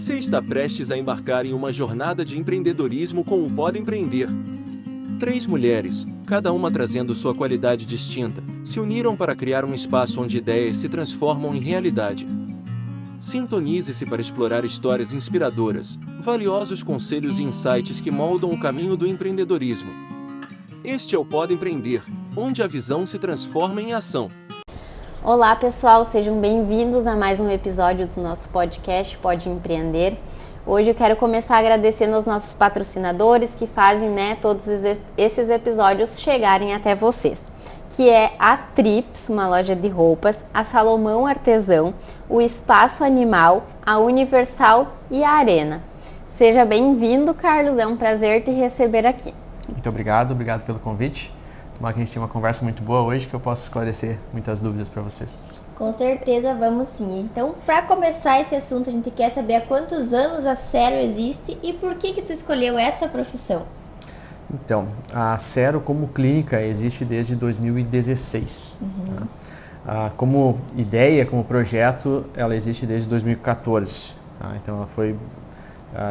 Você está prestes a embarcar em uma jornada de empreendedorismo com o Pode Empreender. 3 mulheres, cada uma trazendo sua qualidade distinta, se uniram para criar um espaço onde ideias se transformam em realidade. Sintonize-se para explorar histórias inspiradoras, valiosos conselhos e insights que moldam o caminho do empreendedorismo. Este é o Pode Empreender, onde a visão se transforma em ação. Olá pessoal, sejam bem-vindos a mais um episódio do nosso podcast Pode Empreender. Hoje eu quero começar agradecendo aos nossos patrocinadores que fazem todos esses episódios chegarem até vocês, que é a Trips, uma loja de roupas, a Salomão Artesão, o Espaço Animal, a Universal e a Arena. Seja bem-vindo, Carlos, é um prazer te receber aqui. Muito obrigado pelo convite. Tomara que a gente tenha uma conversa muito boa hoje, que eu possa esclarecer muitas dúvidas para vocês. Com certeza, vamos sim. Então, para começar esse assunto, a gente quer saber há quantos anos a Cero existe e por que tu escolheu essa profissão? Então, a Cero como clínica existe desde 2016. Tá? Como ideia, como projeto, ela existe desde 2014. Tá? Então, ela foi,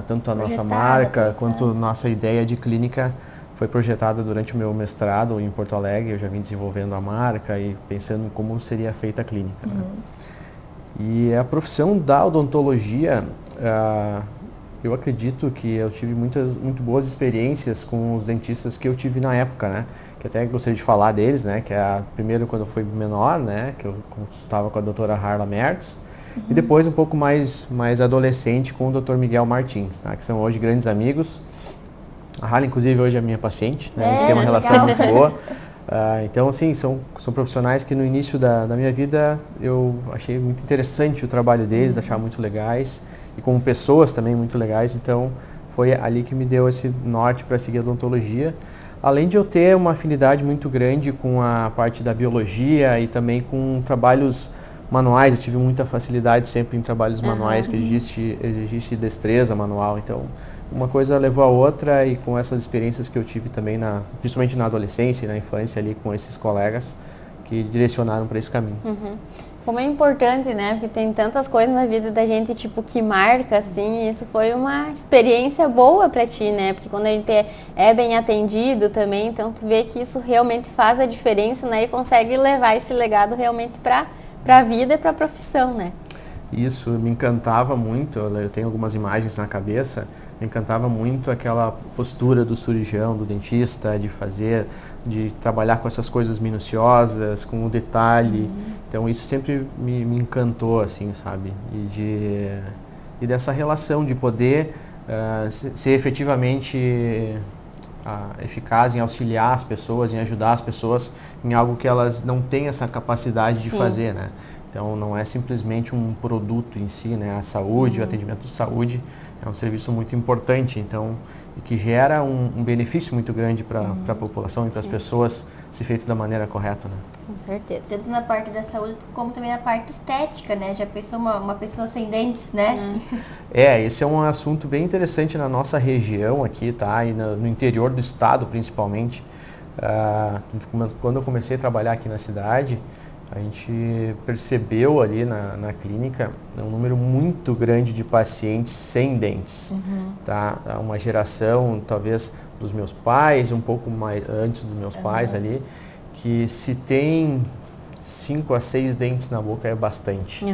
tanto a nossa marca quanto a nossa ideia de clínica foi projetada durante o meu mestrado em Porto Alegre. Eu já vim desenvolvendo a marca e pensando em como seria feita a clínica. Né? E a profissão da odontologia, eu acredito que eu tive muito boas experiências com os dentistas que eu tive na época, né? Que até gostaria de falar deles, né? Que é primeiro quando eu fui menor, né? Que eu consultava com a doutora Harla Mertz. E depois um pouco mais adolescente com o Dr. Miguel Martins, tá? Que são hoje grandes amigos. A Harla, inclusive, hoje é minha paciente, né? A gente tem uma relação muito boa. Então, assim, são profissionais que no início da minha vida eu achei muito interessante o trabalho deles, achava muito legais. E como pessoas também muito legais. Então, foi ali que me deu esse norte para seguir a odontologia. Além de eu ter uma afinidade muito grande com a parte da biologia e também com trabalhos manuais. Eu tive muita facilidade sempre em trabalhos manuais, que existe destreza manual. Então, uma coisa levou a outra, e com essas experiências que eu tive também, principalmente na adolescência e na infância ali com esses colegas que direcionaram para esse caminho. Como é importante, né? Porque tem tantas coisas na vida da gente, tipo, que marca, assim, e isso foi uma experiência boa para ti, né? Porque quando a gente é bem atendido também, então tu vê que isso realmente faz a diferença, né? E consegue levar esse legado realmente para a vida e para a profissão, né? Isso me encantava muito, eu tenho algumas imagens na cabeça, me encantava muito aquela postura do cirurgião, do dentista, de trabalhar com essas coisas minuciosas, com o detalhe. Então isso sempre me encantou, assim, sabe? E dessa relação de poder ser efetivamente eficaz em auxiliar as pessoas, em ajudar as pessoas em algo que elas não têm essa capacidade de fazer, né? Então, não é simplesmente um produto em si, né? A saúde, o atendimento de saúde é um serviço muito importante, então, e que gera um benefício muito grande para a população e para as pessoas, se feito da maneira correta, né? Com certeza. Tanto na parte da saúde, como também na parte estética, né? Já pensou uma pessoa sem dentes, né? Esse é um assunto bem interessante na nossa região aqui, tá? E no interior do estado, principalmente. Quando eu comecei a trabalhar aqui na cidade, a gente percebeu ali na clínica um número muito grande de pacientes sem dentes. Tá? Uma geração, talvez, dos meus pais, um pouco mais antes dos meus pais ali, que se tem 5 a 6 dentes na boca é bastante.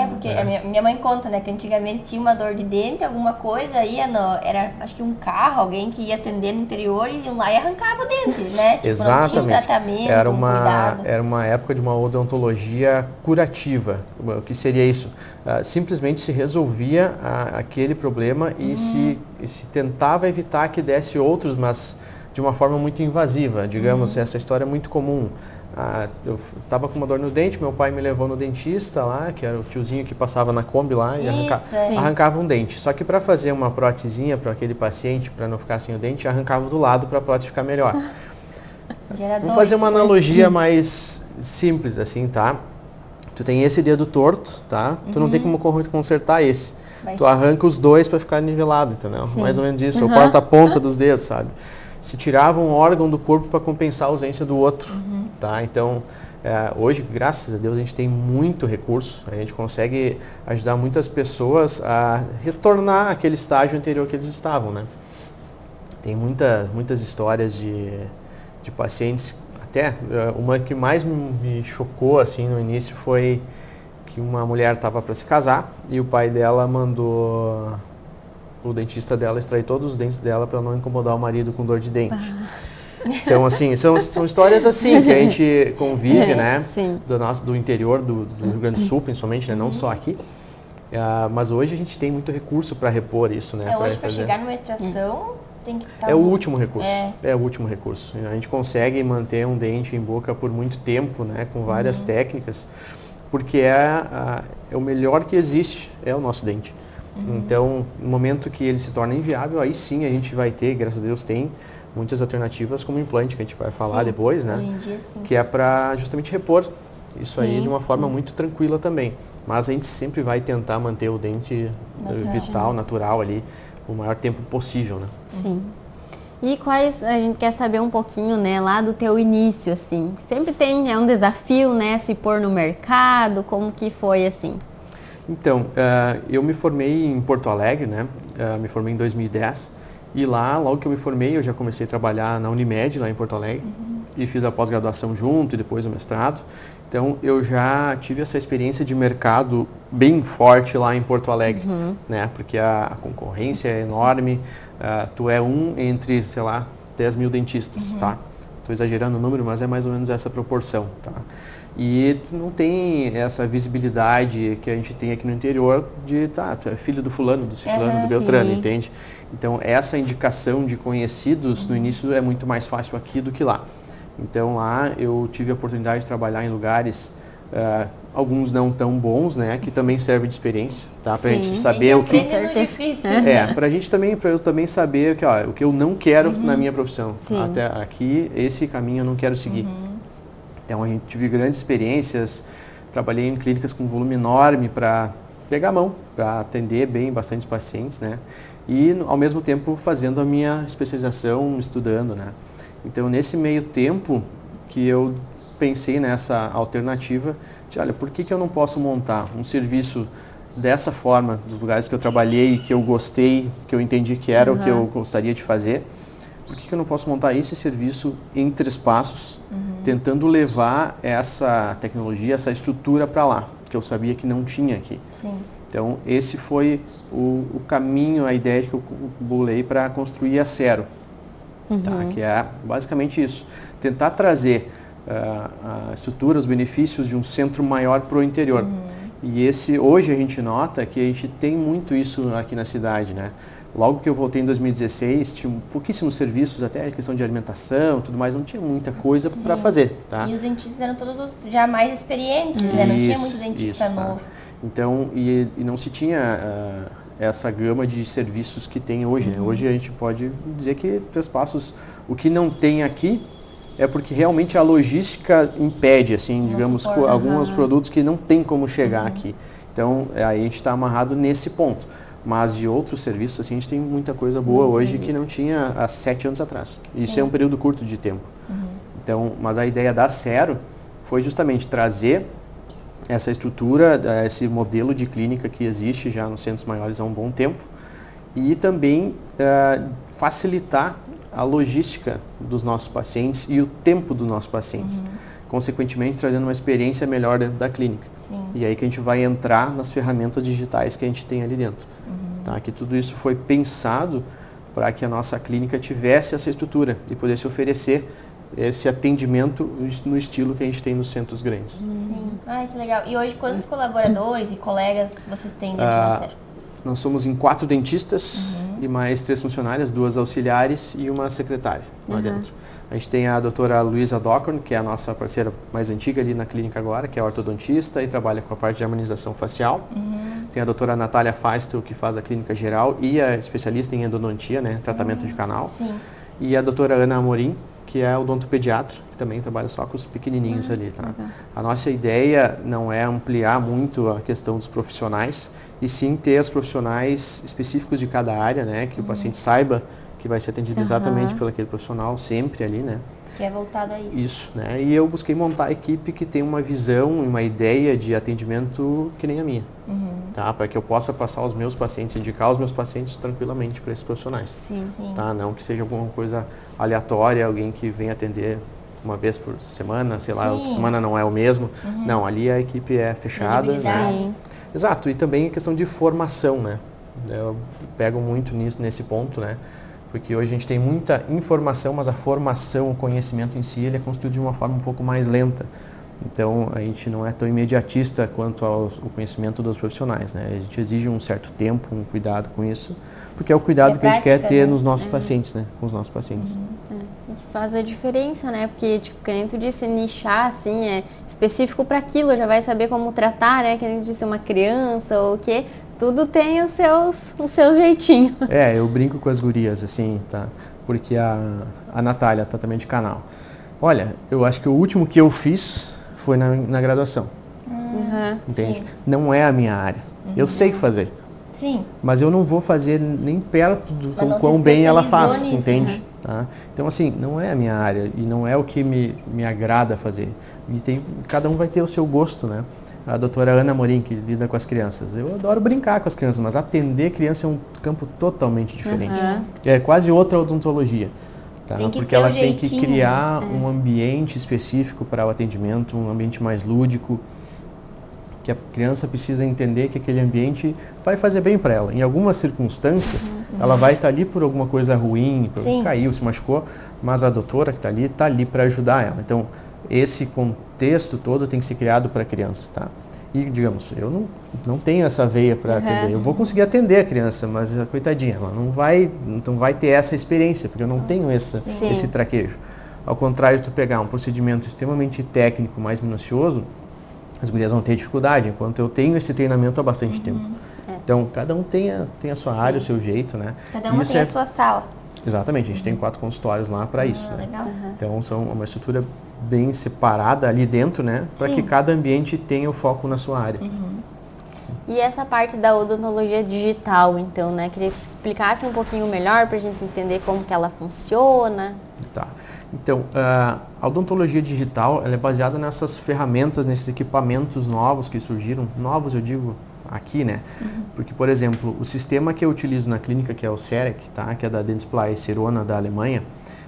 Porque a minha mãe conta, né, que antigamente tinha uma dor de dente, alguma coisa, era acho que um carro, alguém que ia atender no interior e ia lá e arrancava o dente, né? Tipo, exatamente. Não tinha tratamento, cuidado. Era uma época de uma odontologia curativa. O que seria isso? Simplesmente se resolvia aquele problema e se tentava evitar que desse outros, mas de uma forma muito invasiva. Digamos, essa história é muito comum. Eu estava com uma dor no dente, meu pai me levou no dentista lá, que era o tiozinho que passava na Kombi lá e arrancava um dente. Só que para fazer uma prótesezinha para aquele paciente, para não ficar sem o dente, arrancava do lado para a prótese ficar melhor. Vamos fazer uma analogia mais simples assim, tá? Tu tem esse dedo torto, tá? Tu não tem como consertar esse. Tu arranca os dois para ficar nivelado, entendeu? Mais ou menos isso, ou corta a ponta dos dedos, sabe? Se tirava um órgão do corpo para compensar a ausência do outro, tá? Então, Hoje, graças a Deus, a gente tem muito recurso, a gente consegue ajudar muitas pessoas a retornar àquele estágio anterior que eles estavam, né? Tem muitas histórias de pacientes, até uma que mais me chocou assim no início foi que uma mulher estava para se casar e o pai dela mandou o dentista dela extrair todos os dentes dela para não incomodar o marido com dor de dente. Então, assim, são histórias assim que a gente convive, né? Do interior do Rio Grande do Sul, principalmente, né? Não só aqui. Mas hoje a gente tem muito recurso para repor isso, né? Hoje para chegar numa extração tem que estar... É o último recurso. É o último recurso. A gente consegue manter um dente em boca por muito tempo, né? Com várias técnicas, porque é o melhor que existe, é o nosso dente. Então, no momento que ele se torna inviável, aí sim a gente vai ter, graças a Deus tem, muitas alternativas como implante, que a gente vai falar depois, né? Hoje em dia, sim. Que é para justamente repor isso aí de uma forma muito tranquila também. Mas a gente sempre vai tentar manter o dente vital, natural ali, o maior tempo possível, né? Sim. E a gente quer saber um pouquinho, né, lá do teu início, assim. Sempre é um desafio, né, se pôr no mercado, como que foi, assim? Então, eu me formei em Porto Alegre, né? Me formei em 2010. E lá, logo que eu me formei, eu já comecei a trabalhar na Unimed, lá em Porto Alegre. E fiz a pós-graduação junto e depois o mestrado. Então, eu já tive essa experiência de mercado bem forte lá em Porto Alegre, né? Porque a concorrência é enorme. Tu é um entre, sei lá, 10 mil dentistas, tá? Estou exagerando o número, mas é mais ou menos essa proporção, tá? E tu não tem essa visibilidade que a gente tem aqui no interior de, tu é filho do fulano, do ciclano, do beltrano, entende? Então, essa indicação de conhecidos no início é muito mais fácil aqui do que lá. Então, lá eu tive a oportunidade de trabalhar em lugares, alguns não tão bons, né? Que também serve de experiência, tá? Pra gente saber o que... pra gente também, pra eu também saber o que eu não quero na minha profissão. Até aqui, esse caminho eu não quero seguir. Então, a gente tive grandes experiências, trabalhei em clínicas com volume enorme para pegar a mão, para atender bem bastante pacientes, né? E, ao mesmo tempo, fazendo a minha especialização, estudando, né? Então, nesse meio tempo que eu pensei nessa alternativa de, olha, por que eu não posso montar um serviço dessa forma, dos lugares que eu trabalhei, que eu gostei, que eu entendi que era o que eu gostaria de fazer? Por que eu não posso montar esse serviço em 3 passos, tentando levar essa tecnologia, essa estrutura para lá, que eu sabia que não tinha aqui? Então, esse foi o caminho, a ideia que eu bolei para construir a Cero, tá? Que é basicamente isso, tentar trazer a estrutura, os benefícios de um centro maior para o interior. E hoje a gente nota que a gente tem muito isso aqui na cidade, né? Logo que eu voltei em 2016, tinha pouquíssimos serviços, até a questão de alimentação, tudo mais, não tinha muita coisa para fazer, tá? E os dentistas eram todos já mais experientes, né? Não tinha muito dentista novo. Então, e não se tinha essa gama de serviços que tem hoje, né? Hoje a gente pode dizer que 3 passos, o que não tem aqui é porque realmente a logística impede, assim, digamos, alguns produtos que não tem como chegar aqui. Então, aí a gente está amarrado nesse ponto. Mas de outros serviços, assim, a gente tem muita coisa boa hoje que não tinha há 7 anos atrás. Isso é um período curto de tempo. Então, mas a ideia da Cero foi justamente trazer essa estrutura, esse modelo de clínica que existe já nos centros maiores há um bom tempo e também facilitar a logística dos nossos pacientes e o tempo dos nossos pacientes. Consequentemente, trazendo uma experiência melhor dentro da clínica. E aí que a gente vai entrar nas ferramentas digitais que a gente tem ali dentro. Tá? Que tudo isso foi pensado para que a nossa clínica tivesse essa estrutura e pudesse oferecer esse atendimento no estilo que a gente tem nos centros grandes. Ai, que legal. E hoje, quantos colaboradores e colegas vocês têm dentro da Cero? Nós somos em 4 dentistas e mais 3 funcionárias, 2 auxiliares e uma secretária lá dentro. A gente tem a doutora Luísa Dockorn, que é a nossa parceira mais antiga ali na clínica agora, que é ortodontista e trabalha com a parte de harmonização facial. Tem a doutora Natália Feistel, que faz a clínica geral e é especialista em endodontia, né, tratamento de canal. E a doutora Ana Amorim, que é odontopediatra, que também trabalha só com os pequenininhos ali, tá? A nossa ideia não é ampliar muito a questão dos profissionais, e sim ter os profissionais específicos de cada área, né, que o paciente saiba que vai ser atendido exatamente pelo aquele profissional, sempre ali, né? Que é voltado a isso. Isso, né? E eu busquei montar a equipe que tem uma visão, uma ideia de atendimento que nem a minha, tá? Para que eu possa passar os meus pacientes, indicar os meus pacientes tranquilamente para esses profissionais. Sim. Tá? Não que seja alguma coisa aleatória, alguém que vem atender uma vez por semana, sei lá, outra semana não é o mesmo. Não, ali a equipe é fechada. Né? Sim. Exato, e também a questão de formação, né? Eu pego muito nesse ponto, né? Porque hoje a gente tem muita informação, mas a formação, o conhecimento em si, ele é construído de uma forma um pouco mais lenta. Então, a gente não é tão imediatista quanto ao conhecimento dos profissionais, né? A gente exige um certo tempo, um cuidado com isso, porque é o cuidado que a gente quer ter nos nossos pacientes, né? Com os nossos pacientes. E que faz a diferença, né? Porque, tipo, que nem tu disse, nichar, assim, é específico para aquilo, já vai saber como tratar, né? Que nem tu disse, uma criança ou o quê. Tudo tem o seu jeitinho. Eu brinco com as gurias, assim, tá? Porque a Natália, tratamento de canal. Olha, eu acho que o último que eu fiz foi na graduação. Entende? Sim. Não é a minha área. Eu sei fazer. Sim. Mas eu não vou fazer nem perto do Mas não quão se bem ela faz, especializou nisso, entende? Tá? Então, assim, não é a minha área e não é o que me agrada fazer. E cada um vai ter o seu gosto, né? A doutora Ana Morim, que lida com as crianças. Eu adoro brincar com as crianças, mas atender criança é um campo totalmente diferente. É quase outra odontologia. Tá? Porque ela tem que criar um ambiente específico para o atendimento, um ambiente mais lúdico, que a criança precisa entender que aquele ambiente vai fazer bem para ela. Em algumas circunstâncias, ela vai estar ali por alguma coisa ruim, caiu, se machucou, mas a doutora que está ali para ajudar ela. Então, esse contexto todo tem que ser criado para a criança, tá? E, digamos, eu não tenho essa veia para atender. Eu vou conseguir atender a criança, mas a coitadinha, ela não vai ter essa experiência, porque eu não tenho esse traquejo. Ao contrário de tu pegar um procedimento extremamente técnico, mais minucioso, as gurias vão ter dificuldade, enquanto eu tenho esse treinamento há bastante tempo. Então, cada um tem a sua área, o seu jeito, né? Cada uma tem a sua sala. Exatamente, a gente tem 4 consultórios lá para isso. Né? Legal. Então, são uma estrutura bem separada ali dentro, né? Para que cada ambiente tenha o foco na sua área. E essa parte da odontologia digital, então, né? Queria que tu explicasse um pouquinho melhor para a gente entender como que ela funciona. Tá. Então, a odontologia digital, ela é baseada nessas ferramentas, nesses equipamentos novos que surgiram. Novos, eu digo, aqui, né? Porque, por exemplo, o sistema que eu utilizo na clínica, que é o CEREC, tá? Que é da Dentsply Sirona da Alemanha,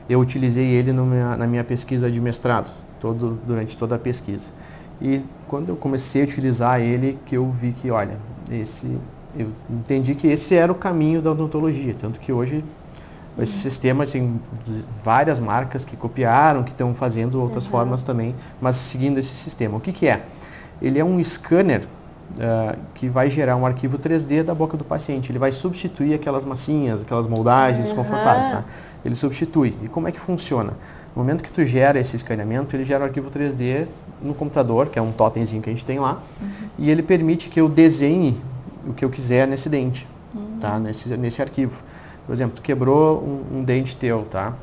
eu utilizei ele na minha pesquisa de mestrado, durante toda a pesquisa. E quando eu comecei a utilizar ele, que eu vi que, olha, eu entendi que esse era o caminho da odontologia, tanto que hoje esse sistema tem várias marcas que copiaram, que estão fazendo outras formas também, mas seguindo esse sistema. O que é? Ele é um scanner que vai gerar um arquivo 3D da boca do paciente. Ele vai substituir aquelas massinhas, aquelas moldagens desconfortáveis, tá? Ele substitui. E como é que funciona? No momento que tu gera esse escaneamento, ele gera um arquivo 3D no computador, que é um totemzinho que a gente tem lá, e ele permite que eu desenhe o que eu quiser nesse dente, tá? Nesse arquivo. Por exemplo, tu quebrou um dente teu, tá?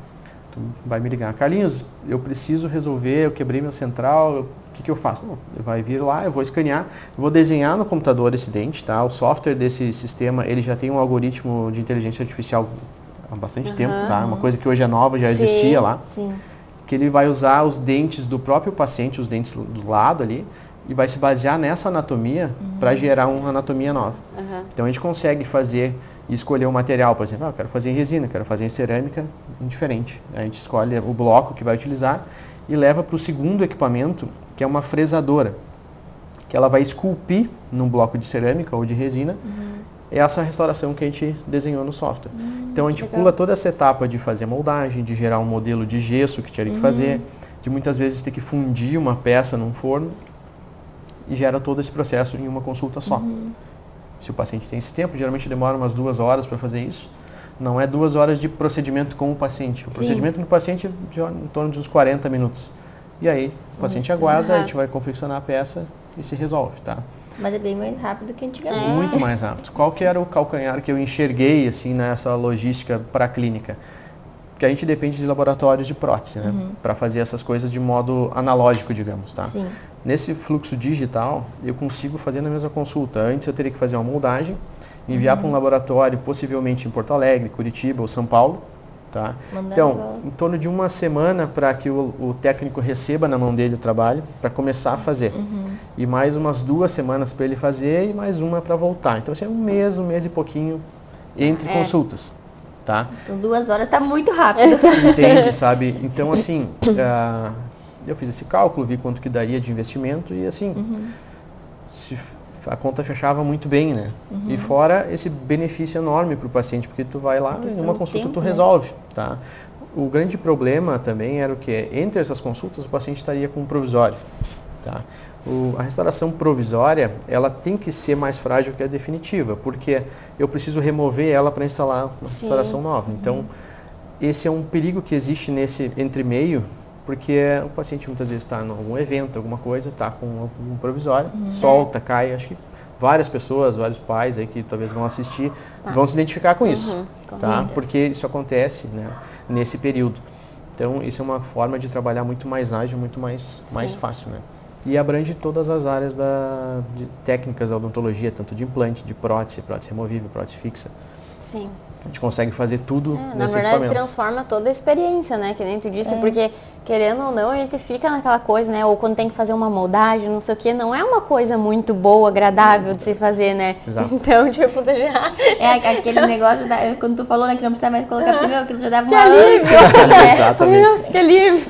Tu vai me ligar, Carlinhos, eu preciso resolver, eu quebrei meu central, o que eu faço? Não, vai vir lá, eu vou escanear, vou desenhar no computador esse dente, tá? O software desse sistema, ele já tem um algoritmo de inteligência artificial há bastante tempo, tá? Uma coisa que hoje é nova, já existia lá. Que ele vai usar os dentes do próprio paciente, os dentes do lado ali, e vai se basear nessa anatomia para gerar uma anatomia nova. Então a gente consegue fazer e escolher o material, por exemplo, eu quero fazer em resina, quero fazer em cerâmica, indiferente. A gente escolhe o bloco que vai utilizar e leva para o segundo equipamento, que é uma fresadora, que ela vai esculpir num bloco de cerâmica ou de resina essa restauração que a gente desenhou no software. Então a gente pula toda essa etapa de fazer moldagem, de gerar um modelo de gesso que tinha que fazer, de muitas vezes ter que fundir uma peça num forno, e gera todo esse processo em uma consulta só. Se o paciente tem esse tempo, geralmente demora umas 2 horas para fazer isso. Não é 2 horas de procedimento com o paciente. O procedimento no paciente é em torno de uns 40 minutos. E aí o paciente aguarda, a gente vai confeccionar a peça e se resolve, tá? Mas é bem mais rápido que antigamente. Muito mais rápido. Qual que era o calcanhar que eu enxerguei assim nessa logística para a clínica? Porque a gente depende de laboratórios de prótese, né? Para fazer essas coisas de modo analógico, digamos, tá? Sim. Nesse fluxo digital, eu consigo fazer na mesma consulta. Antes eu teria que fazer uma moldagem, enviar para um laboratório, possivelmente em Porto Alegre, Curitiba ou São Paulo, Tá? Mandar Então, igual. em torno de uma semana para que o técnico receba na mão dele o trabalho, para começar a fazer. E mais umas 2 semanas para ele fazer e mais uma para voltar. Então, assim, um mês e pouquinho entre consultas. Tá? Então 2 horas tá muito rápido. Entende, sabe? Então, assim, eu fiz esse cálculo, vi quanto que daria de investimento e, assim, a conta fechava muito bem, né? E fora esse benefício enorme para o paciente, porque tu vai lá e numa consulta tu resolve, tá? O grande problema também era o que? Entre essas consultas o paciente estaria com um provisório, tá? A restauração provisória, ela tem que ser mais frágil que a definitiva, porque eu preciso remover ela para instalar uma restauração nova. Então, esse é um perigo que existe nesse entremeio, porque o paciente muitas vezes está em algum evento, alguma coisa, está com um provisório, solta, cai. Acho que várias pessoas, vários pais aí que talvez vão assistir, vão se identificar com isso, tá? Porque isso acontece, né, nesse período. Então, isso é uma forma de trabalhar muito mais ágil, muito mais fácil, né? E abrange todas as áreas de técnicas da odontologia, tanto de implante, de prótese removível, prótese fixa. Sim. A gente consegue fazer tudo Na nesse verdade, equipamento. transforma toda a experiência, né? Que nem tu disse, porque, querendo ou não, a gente fica naquela coisa, né? Ou quando tem que fazer uma moldagem, não sei o quê, não é uma coisa muito boa, agradável de se fazer, né? Exato. Então, tipo, tu já... É aquele negócio, quando tu falou, né, que não precisa mais colocar pneu, aquilo já dava Que uma alívio! Exatamente. Nossa, que alívio!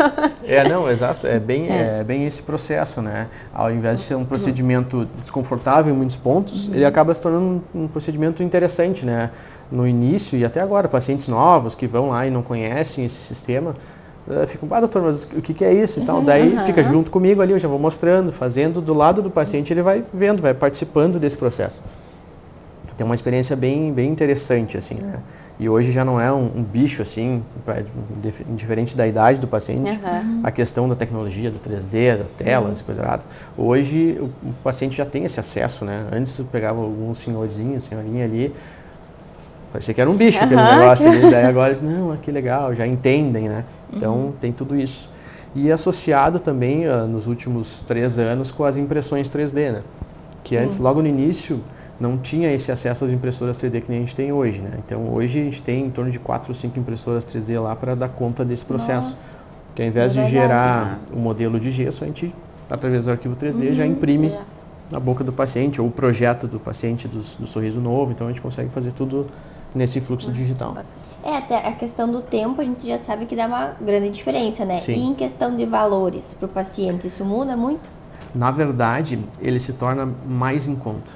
Não, exato. É bem esse processo, né? Ao invés de ser um procedimento desconfortável em muitos pontos, ele acaba se tornando um procedimento interessante, né? No início e até agora, pacientes novos que vão lá e não conhecem esse sistema, ficam, doutor, mas o que é isso e tal? Daí fica junto comigo ali, eu já vou mostrando, fazendo do lado do paciente, ele vai vendo, vai participando desse processo. Tem uma experiência bem interessante, assim, né? E hoje já não é um bicho, assim, diferente da idade do paciente, a questão da tecnologia, do 3D, das telas e coisa errada. Hoje o paciente já tem esse acesso, né? Antes eu pegava algum senhorzinho, senhorinha ali, parecia que era um bicho aquele negócio ali, daí agora eles, não, que legal, já entendem, né? Então tem tudo isso. E associado também, nos últimos 3 anos, com as impressões 3D, né? Que antes, logo no início, não tinha esse acesso às impressoras 3D que nem a gente tem hoje, né? Então hoje a gente tem em torno de 4 ou 5 impressoras 3D lá para dar conta desse processo. Que ao invés de gerar o modelo de gesso, a gente, através do arquivo 3D, já imprime na boca do paciente, ou o projeto do paciente do sorriso novo, então a gente consegue fazer tudo nesse fluxo digital. Até a questão do tempo a gente já sabe que dá uma grande diferença, né? Sim. E em questão de valores para o paciente, isso muda muito? Na verdade, ele se torna mais em conta.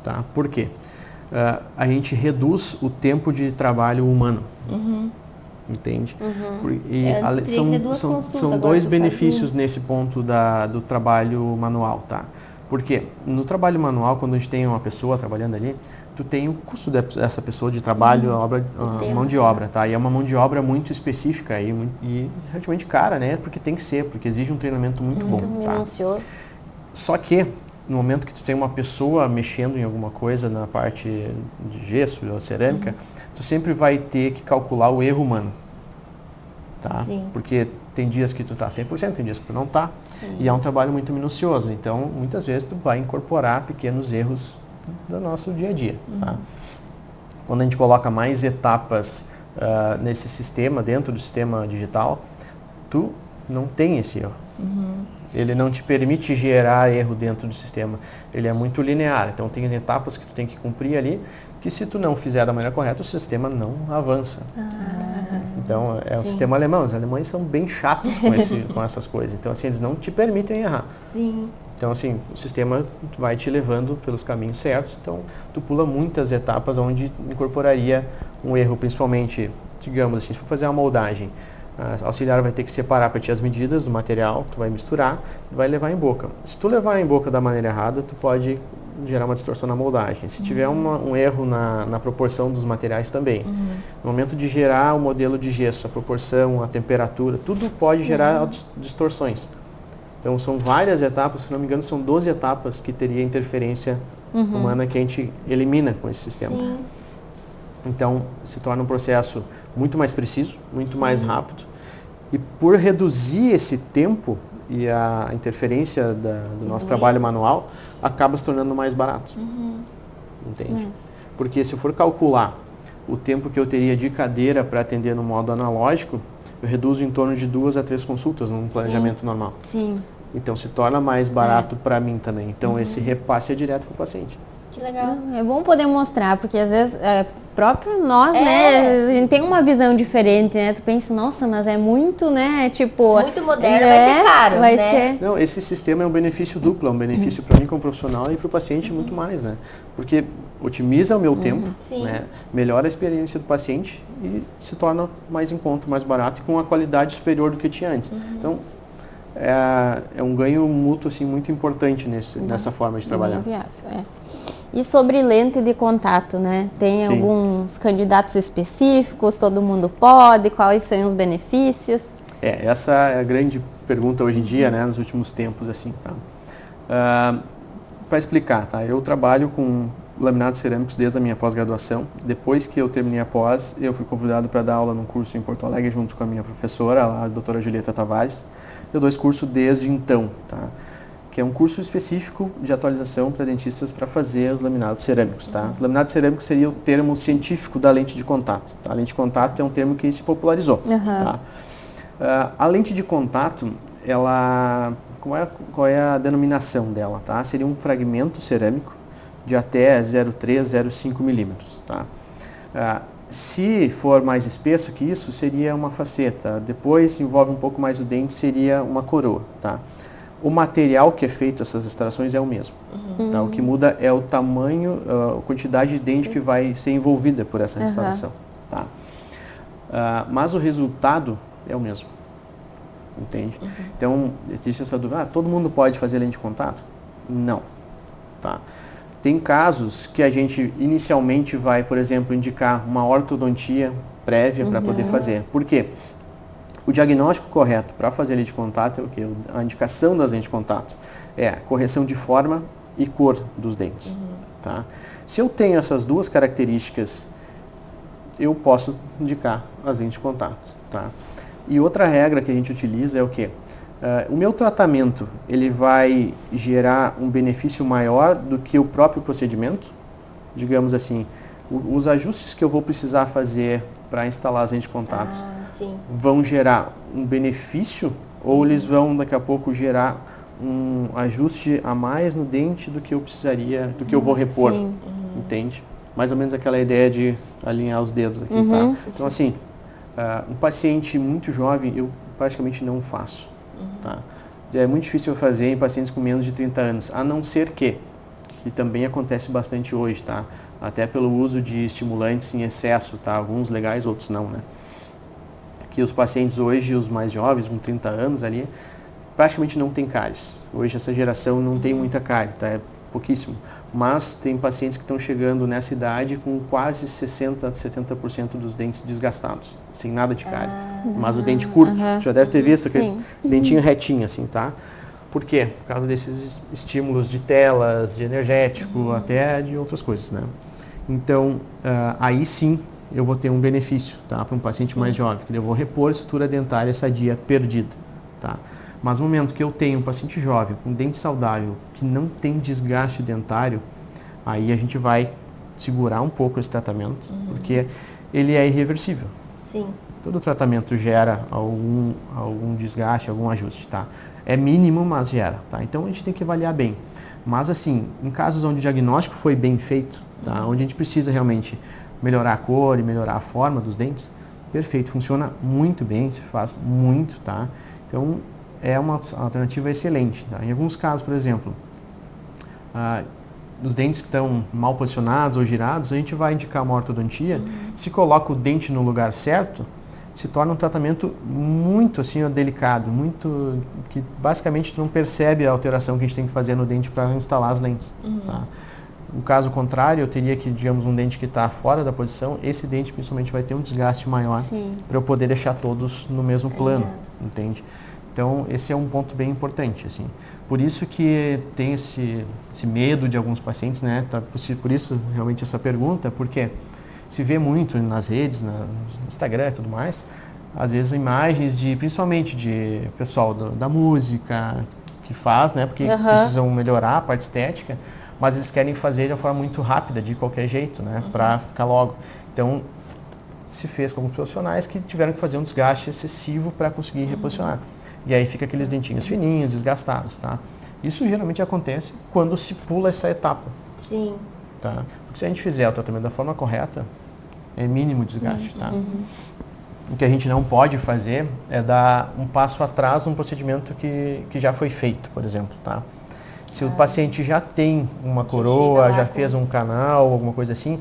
Tá? Por quê? A gente reduz o tempo de trabalho humano. Entende? E são 2 benefícios nesse ponto do trabalho manual, tá? Porque no trabalho manual, quando a gente tem uma pessoa trabalhando ali, tu tem o custo dessa pessoa de trabalho, a mão de obra, tá? E é uma mão de obra muito específica e relativamente cara, né? Porque tem que ser, porque exige um treinamento muito bom, minucioso. Tá? Só que no momento que tu tem uma pessoa mexendo em alguma coisa na parte de gesso ou cerâmica, tu sempre vai ter que calcular o erro humano, tá? Porque tem dias que tu tá 100%, tem dias que tu não tá. E é um trabalho muito minucioso, então muitas vezes tu vai incorporar pequenos erros do nosso dia a dia, tá? Quando a gente coloca mais etapas nesse sistema, dentro do sistema digital, tu não tem esse erro. Ele não te permite gerar erro dentro do sistema. Ele é muito linear, então tem etapas que tu tem que cumprir ali, que se tu não fizer da maneira correta, o sistema não avança. Então, é o sistema alemão. Os alemães são bem chatos com essas coisas. Então, assim, eles não te permitem errar. Então, assim, o sistema vai te levando pelos caminhos certos. Então, tu pula muitas etapas onde incorporaria um erro, principalmente, digamos assim, se for fazer uma moldagem, a auxiliar vai ter que separar para ti as medidas do material, tu vai misturar e vai levar em boca. Se tu levar em boca da maneira errada, tu pode gerar uma distorção na moldagem. Se tiver um erro na proporção dos materiais também. No momento de gerar o modelo de gesso, a proporção, a temperatura, tudo pode gerar distorções. Então são várias etapas, se não me engano são 12 etapas que teria interferência humana que a gente elimina com esse sistema. Então se torna um processo muito mais preciso, muito mais rápido. E por reduzir esse tempo e a interferência do nosso trabalho manual, acaba se tornando mais barato. Entende? Porque se eu for calcular o tempo que eu teria de cadeira para atender no modo analógico, eu reduzo em torno de 2 a 3 consultas num planejamento normal. Sim. Então se torna mais barato para mim também. Então esse repasse é direto para o paciente. Que legal. É bom poder mostrar, porque às vezes próprio nós, né, a gente tem uma visão diferente, né? Tu pensa, nossa, mas é muito, né, tipo... Muito moderno, vai ser caro, vai né? ser... Não, esse sistema é um benefício duplo, é um benefício para mim como profissional e para o paciente muito mais, né? Porque otimiza o meu tempo, né? Melhora a experiência do paciente e se torna mais em conta, mais barato e com uma qualidade superior do que tinha antes. Então, é um ganho mútuo assim, muito importante nessa forma de trabalhar. Viável, E sobre lente de contato, né? Tem alguns candidatos específicos, todo mundo pode, quais são os benefícios? Essa é a grande pergunta hoje em dia, né, nos últimos tempos, assim, tá? Para explicar, tá? Eu trabalho com laminados cerâmicos desde a minha pós-graduação. Depois que eu terminei a pós, eu fui convidado para dar aula num curso em Porto Alegre junto com a minha professora, a doutora Julieta Tavares. Eu dou esse curso desde então, tá? Que é um curso específico de atualização para dentistas para fazer os laminados cerâmicos, tá? Os laminados cerâmicos seria o termo científico da lente de contato, tá? A lente de contato é um termo que se popularizou, tá? A lente de contato, ela, qual é a denominação dela, tá? Seria um fragmento cerâmico de até 0,3, 0,5 milímetros, tá? Se for mais espesso que isso, seria uma faceta. Depois, se envolve um pouco mais o dente, seria uma coroa, tá? O material que é feito essas extrações é o mesmo. Tá? O que muda é o tamanho, a quantidade de dente que vai ser envolvida por essa restauração. Tá? Mas o resultado é o mesmo. Entende? Então, existe essa dúvida, todo mundo pode fazer lente de contato? Não. Tá? Tem casos que a gente inicialmente vai, por exemplo, indicar uma ortodontia prévia para poder fazer. Por quê? O diagnóstico correto para fazer lente de contato é o quê? A indicação das lentes de contato é correção de forma e cor dos dentes. Tá? Se eu tenho essas duas características, eu posso indicar as lentes de contato. Tá? E outra regra que a gente utiliza é o quê? O meu tratamento, ele vai gerar um benefício maior do que o próprio procedimento? Digamos assim, os ajustes que eu vou precisar fazer para instalar as lentes de contato vão gerar um benefício ou eles vão daqui a pouco gerar um ajuste a mais no dente do que eu precisaria, do que eu vou repor, entende? Mais ou menos aquela ideia de alinhar os dedos aqui, tá? Então assim, um paciente muito jovem eu praticamente não faço, tá? É muito difícil eu fazer em pacientes com menos de 30 anos, a não ser que também acontece bastante hoje, tá? Até pelo uso de estimulantes em excesso, tá? Alguns legais, outros não, né? Que os pacientes hoje, os mais jovens, com 30 anos ali, praticamente não tem cáries. Hoje essa geração não tem muita cárie, tá? É pouquíssimo. Mas tem pacientes que estão chegando nessa idade com quase 60%, 70% dos dentes desgastados, sem nada de cárie. Mas o dente curto, já deve ter visto aquele dentinho retinho assim, tá? Por quê? Por causa desses estímulos de telas, de energético, até de outras coisas, né? Então, aí sim eu vou ter um benefício, tá? Para um paciente mais jovem, que eu vou repor a estrutura dentária sadia perdida, tá? Mas no momento que eu tenho um paciente jovem, com dente saudável, que não tem desgaste dentário, aí a gente vai segurar um pouco esse tratamento, porque ele é irreversível. Sim. Todo tratamento gera algum desgaste, algum ajuste, tá? É mínimo, mas gera, tá? Então a gente tem que avaliar bem. Mas assim, em casos onde o diagnóstico foi bem feito, tá? Onde a gente precisa realmente melhorar a cor e melhorar a forma dos dentes, perfeito, funciona muito bem, se faz muito, tá? Então é uma alternativa excelente, tá? Em alguns casos, por exemplo, os dentes que estão mal posicionados ou girados, a gente vai indicar uma ortodontia. Se coloca o dente no lugar certo, se torna um tratamento muito assim, delicado, muito que basicamente tu não percebe a alteração que a gente tem que fazer no dente para instalar as lentes. Tá? No caso contrário, eu teria que, digamos, um dente que está fora da posição, esse dente principalmente vai ter um desgaste maior para eu poder deixar todos no mesmo plano, entende? Então, esse é um ponto bem importante, assim. Por isso que tem esse medo de alguns pacientes, né? Tá, por isso, realmente, essa pergunta, porque se vê muito nas redes, no Instagram e tudo mais, às vezes imagens principalmente de pessoal da música que faz, né? Porque precisam melhorar a parte estética, mas eles querem fazer de uma forma muito rápida, de qualquer jeito, né? Para ficar logo. Então, se fez com alguns profissionais que tiveram que fazer um desgaste excessivo para conseguir reposicionar. E aí fica aqueles dentinhos fininhos, desgastados, tá? Isso geralmente acontece quando se pula essa etapa. Sim. Tá? Porque se a gente fizer o tratamento da forma correta, é mínimo desgaste, tá? O que a gente não pode fazer é dar um passo atrás num procedimento que já foi feito, por exemplo, tá? Se o paciente já tem uma coroa, já fez um canal, alguma coisa assim,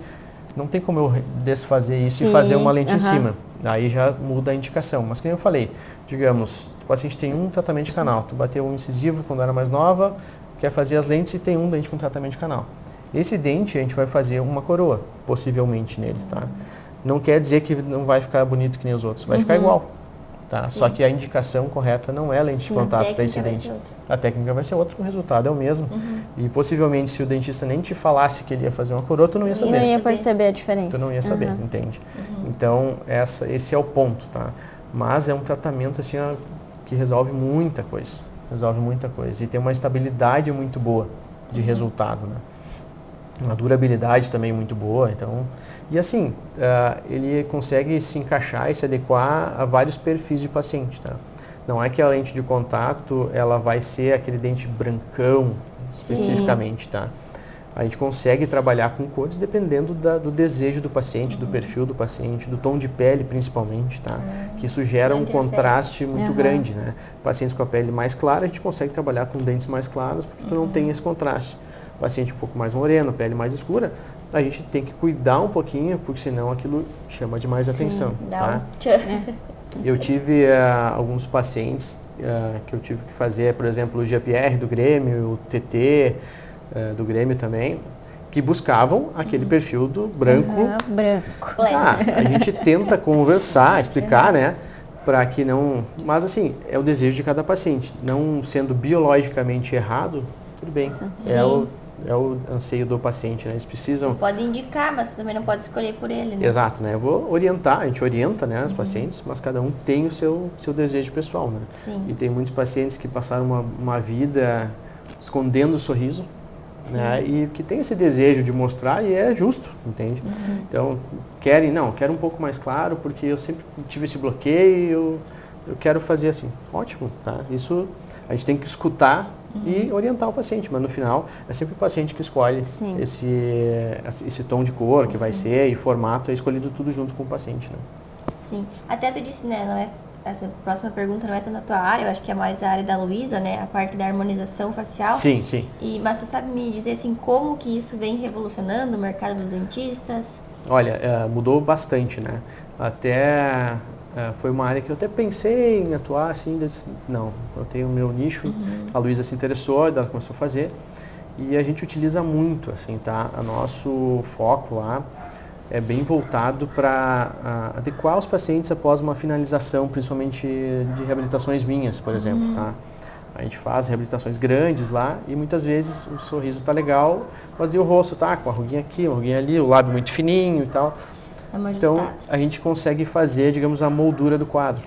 não tem como eu desfazer isso e fazer uma lente em cima. Aí já muda a indicação. Mas como eu falei, digamos, o paciente tem um tratamento de canal, tu bateu um incisivo quando era mais nova, quer fazer as lentes e tem um dente com tratamento de canal. Esse dente a gente vai fazer uma coroa, possivelmente, nele, tá? Não quer dizer que não vai ficar bonito que nem os outros, vai ficar igual, tá? Só que a indicação correta não é lente de contato para esse dente. A técnica vai ser outra, o resultado é o mesmo. E possivelmente, se o dentista nem te falasse que ele ia fazer uma coroa, tu não ia saber. Não ia perceber a diferença. Tu não ia saber, entende? Então, esse é o ponto, tá? Mas é um tratamento, assim, ó, que resolve muita coisa. Resolve muita coisa. E tem uma estabilidade muito boa de resultado, né? Uma durabilidade também muito boa, então... E assim, ele consegue se encaixar e se adequar a vários perfis de paciente, tá? Não é que a lente de contato, ela vai ser aquele dente brancão, especificamente, tá? A gente consegue trabalhar com cores dependendo do desejo do paciente, do perfil do paciente, do tom de pele, principalmente, tá? Que isso gera um contraste muito grande, né? Pacientes com a pele mais clara, a gente consegue trabalhar com dentes mais claros, porque tu não tem esse contraste. Paciente um pouco mais moreno, pele mais escura, a gente tem que cuidar um pouquinho, porque senão aquilo chama demais atenção, tá? Eu tive alguns pacientes que eu tive que fazer, por exemplo, o GPR do Grêmio, o TT do Grêmio também, que buscavam aquele perfil do branco. A gente tenta conversar, explicar, né? Para que não... Mas assim, é o desejo de cada paciente. Não sendo biologicamente errado, tudo bem. É o anseio do paciente, né? Eles precisam... Pode indicar, mas também não pode escolher por ele, né? Exato, né? Eu vou orientar, a gente orienta, né, os pacientes, mas cada um tem o seu desejo pessoal, né? Sim. E tem muitos pacientes que passaram uma vida escondendo o sorriso, né? E que tem esse desejo de mostrar e é justo, entende? Então, quero um pouco mais claro, porque eu sempre tive esse bloqueio, eu quero fazer assim. Ótimo, tá? Isso a gente tem que escutar e orientar o paciente, mas no final é sempre o paciente que escolhe esse tom de cor que vai ser e formato é escolhido tudo junto com o paciente, né? Sim, até tu disse, né, não é, essa próxima pergunta não é tanto na tua área, eu acho que é mais a área da Luísa, né, a parte da harmonização facial. Sim. Mas tu sabe me dizer, assim, como que isso vem revolucionando o mercado dos dentistas? Olha, mudou bastante, né? Até... foi uma área que eu até pensei em atuar, assim, não, eu tenho o meu nicho, a Luísa se interessou, ela começou a fazer, e a gente utiliza muito, assim, tá? O nosso foco lá é bem voltado para adequar os pacientes após uma finalização, principalmente de reabilitações minhas, por exemplo, tá? A gente faz reabilitações grandes lá e muitas vezes o sorriso tá legal, mas o rosto tá com a ruguinha aqui, uma ruguinha ali, o lábio muito fininho e tal. Então, a gente consegue fazer, digamos, a moldura do quadro.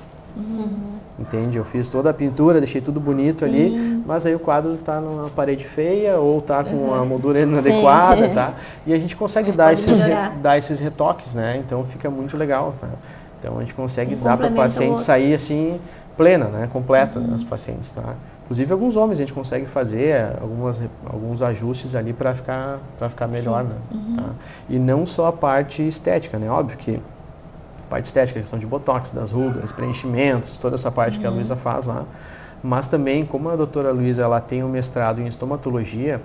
Entende? Eu fiz toda a pintura, deixei tudo bonito ali, mas aí o quadro está numa parede feia ou está com a moldura inadequada, tá? E a gente consegue dar esses retoques, né? Então, fica muito legal, tá? Então, a gente consegue dar para o paciente sair assim, plena, né? Completa, os pacientes, tá? Inclusive, alguns homens a gente consegue fazer alguns ajustes ali para ficar melhor, né? Tá? E não só a parte estética, né? Óbvio que a parte estética, a questão de botox, das rugas, preenchimentos, toda essa parte que a Luísa faz lá. Mas também, como a doutora Luísa, ela tem um mestrado em estomatologia,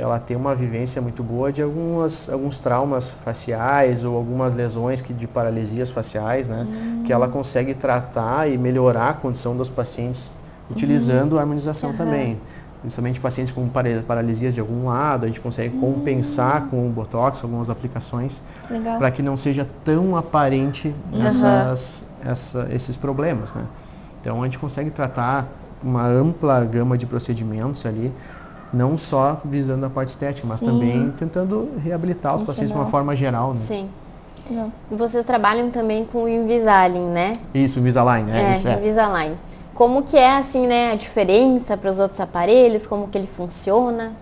ela tem uma vivência muito boa de alguns traumas faciais ou algumas lesões de paralisias faciais, né? Que ela consegue tratar e melhorar a condição dos pacientes utilizando a harmonização também. Principalmente pacientes com paralisias de algum lado, a gente consegue compensar com o botox, algumas aplicações, para que não seja tão aparente esses problemas, né? Então a gente consegue tratar uma ampla gama de procedimentos ali, não só visando a parte estética, mas também tentando reabilitar os pacientes de uma forma geral, né? Sim. E vocês trabalham também com o Invisalign, né? Isso, o Invisalign, Invisalign. Como que é, assim, né, a diferença para os outros aparelhos, como que ele funciona?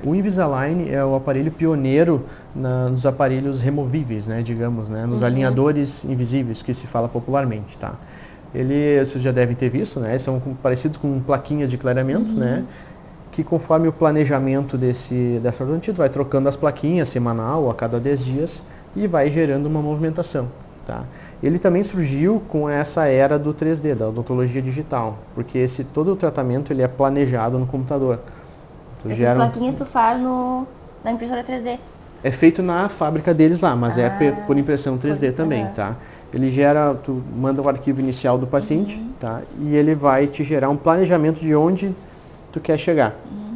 O Invisalign é o aparelho pioneiro nos aparelhos removíveis, né, digamos, né, nos alinhadores invisíveis, que se fala popularmente, tá? Vocês já devem ter visto, né, são parecidos com plaquinhas de clareamento, né, que conforme o planejamento dessa ortodontite vai trocando as plaquinhas semanal ou a cada 10 dias e vai gerando uma movimentação. Tá? Ele também surgiu com essa era do 3D, da odontologia digital, porque todo o tratamento ele é planejado no computador. Essas plaquinhas tu faz na impressora 3D? É feito na fábrica deles lá, mas é por impressão 3D também, tá? Tu manda o arquivo inicial do paciente, tá? E ele vai te gerar um planejamento de onde tu quer chegar.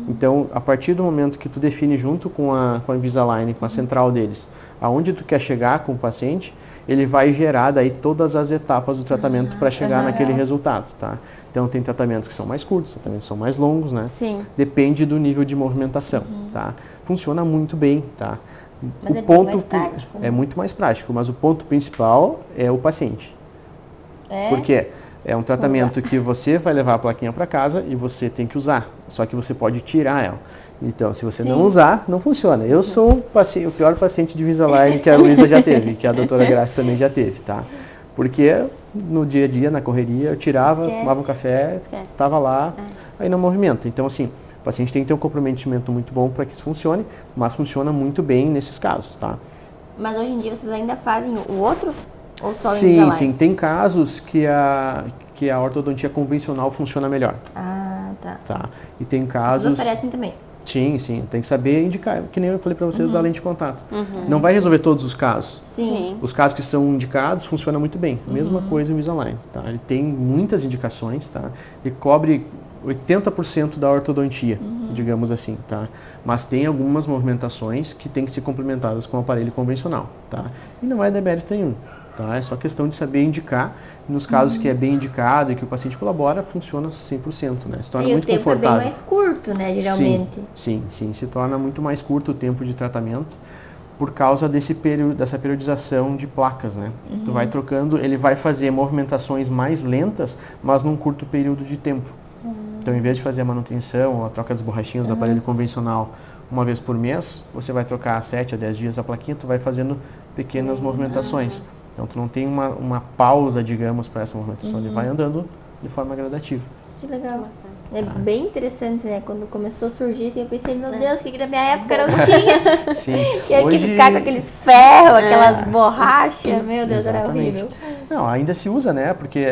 Então, a partir do momento que tu define junto com a Invisalign, com a central deles, aonde tu quer chegar com o paciente, ele vai gerar daí todas as etapas do tratamento para chegar naquele resultado, tá? Então, tem tratamentos que são mais curtos, tratamentos que são mais longos, né? Sim. Depende do nível de movimentação, tá? Funciona muito bem, tá? Mas mais prático, né? É muito mais prático, mas o ponto principal é o paciente. Porque é um tratamento que você vai levar a plaquinha para casa e você tem que usar, só que você pode tirar ela. Então, se você não usar, não funciona. Eu sou o pior paciente de Invisalign que a Luísa já teve, que a doutora Graça também já teve, tá? Porque no dia a dia, na correria, eu tirava, tomava um café, estava lá, aí não movimenta. Então, assim, o paciente tem que ter um comprometimento muito bom para que isso funcione, mas funciona muito bem nesses casos, tá? Mas hoje em dia vocês ainda fazem o outro? Ou só o Sim, Invisalign? sim. Tem casos que a ortodontia convencional funciona melhor. Ah, tá. E tem casos... Vocês oferecem também? Sim. Tem que saber indicar, que nem eu falei para vocês da lente de contato. Não vai resolver todos os casos. Sim. Os casos que são indicados funcionam muito bem. Mesma coisa o Invisalign, tá? Ele tem muitas indicações, tá? Ele cobre 80% da ortodontia, digamos assim, tá? Mas tem algumas movimentações que tem que ser complementadas com o aparelho convencional, tá? E não é demérito nenhum, tá? É só questão de saber indicar. Nos casos que é bem indicado e que o paciente colabora, funciona 100%, né? Se torna muito confortável. E o tempo é bem mais curto, né, geralmente. Sim. Se torna muito mais curto o tempo de tratamento por causa dessa periodização de placas, né? Tu vai trocando, ele vai fazer movimentações mais lentas, mas num curto período de tempo. Então, em vez de fazer a manutenção, a troca das borrachinhas do aparelho convencional uma vez por mês, você vai trocar 7 a 10 dias a plaquinha, tu vai fazendo pequenas movimentações. Então, tu não tem uma pausa, digamos, para essa movimentação. Ele vai andando de forma gradativa. Que legal. É bem interessante, né? Quando começou a surgir, assim, eu pensei, meu Deus, que na minha época não tinha. Sim. Tinha que ficar com aqueles ferros, aquelas borrachas, meu Deus, era horrível. Não, ainda se usa, né? Porque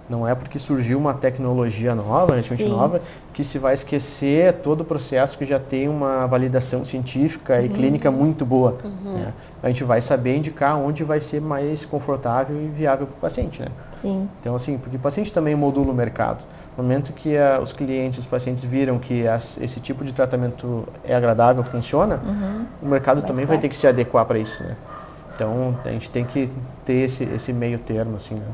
não é porque surgiu uma tecnologia nova, relativamente nova, que se vai esquecer todo o processo que já tem uma validação científica e clínica muito boa. Né? A gente vai saber indicar onde vai ser mais confortável e viável para o paciente, né? Sim. Então, assim, porque o paciente também modula o mercado. No momento que os clientes, os pacientes viram que esse tipo de tratamento é agradável, funciona, o mercado também vai ter que se adequar para isso, né? Então, a gente tem que ter esse meio termo, assim, né?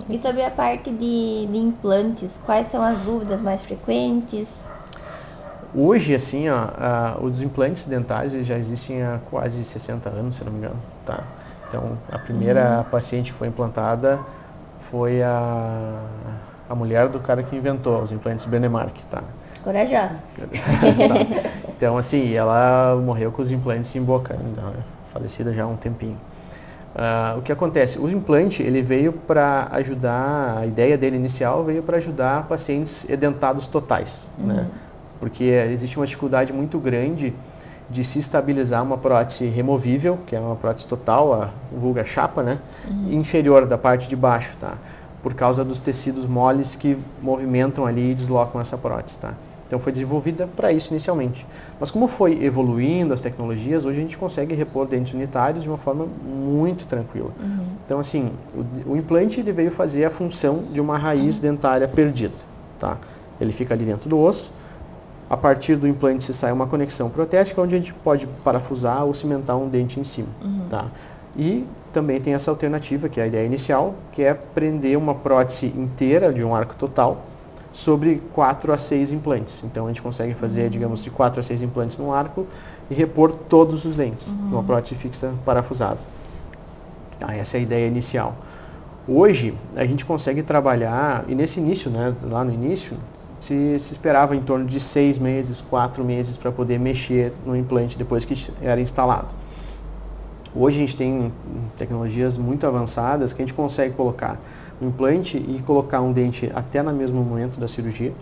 E sobre a parte de implantes, quais são as dúvidas mais frequentes? Hoje, assim, os implantes dentários eles já existem há quase 60 anos, se não me engano, tá? Então, a primeira paciente que foi implantada foi a mulher do cara que inventou os implantes Brennemark, tá? Corajosa. Tá. Então, assim, ela morreu com os implantes em boca, falecida já há um tempinho. O que acontece? O implante ele veio para ajudar, a ideia dele inicial veio para ajudar pacientes edentados totais, né? Porque existe uma dificuldade muito grande de se estabilizar uma prótese removível, que é uma prótese total, a vulga chapa, né? Inferior da parte de baixo, tá? Por causa dos tecidos moles que movimentam ali e deslocam essa prótese, tá? Então foi desenvolvida para isso inicialmente. Mas como foi evoluindo as tecnologias, hoje a gente consegue repor dentes unitários de uma forma muito tranquila. Então assim, o implante ele veio fazer a função de uma raiz dentária perdida, tá? Ele fica ali dentro do osso. A partir do implante se sai uma conexão protética onde a gente pode parafusar ou cimentar um dente em cima, tá? E também tem essa alternativa, que é a ideia inicial, que é prender uma prótese inteira de um arco total sobre 4 a 6 implantes. Então a gente consegue fazer, digamos, de 4 a 6 implantes num arco e repor todos os dentes, numa prótese fixa parafusada. Essa é a ideia inicial. Hoje a gente consegue trabalhar, e nesse início, né, lá no início, se esperava em torno de 6 meses, 4 meses para poder mexer no implante depois que era instalado. Hoje a gente tem tecnologias muito avançadas que a gente consegue colocar um implante e colocar um dente até no mesmo momento da cirurgia,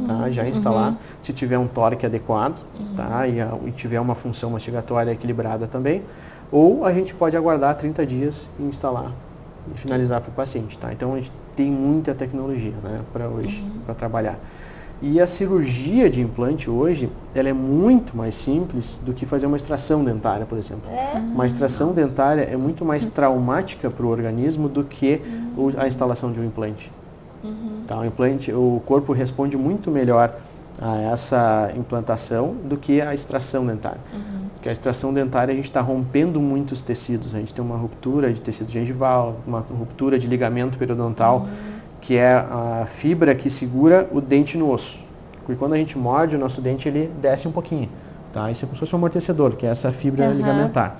tá? Já instalar, se tiver um tórax adequado, tá? E tiver uma função mastigatória equilibrada também, ou a gente pode aguardar 30 dias e instalar e finalizar para o paciente, tá? Então a gente tem muita tecnologia, né, para hoje, para trabalhar. E a cirurgia de implante hoje, ela é muito mais simples do que fazer uma extração dentária, por exemplo. Uma extração dentária é muito mais traumática para o organismo do que a instalação de um implante. Tá, o implante, o corpo responde muito melhor a essa implantação do que a extração dentária. Porque a extração dentária a gente está rompendo muitos tecidos, a gente tem uma ruptura de tecido gengival, uma ruptura de ligamento periodontal, que é a fibra que segura o dente no osso. Porque quando a gente morde, o nosso dente ele desce um pouquinho. Tá? Isso é como se fosse um amortecedor, que é essa fibra ligamentar.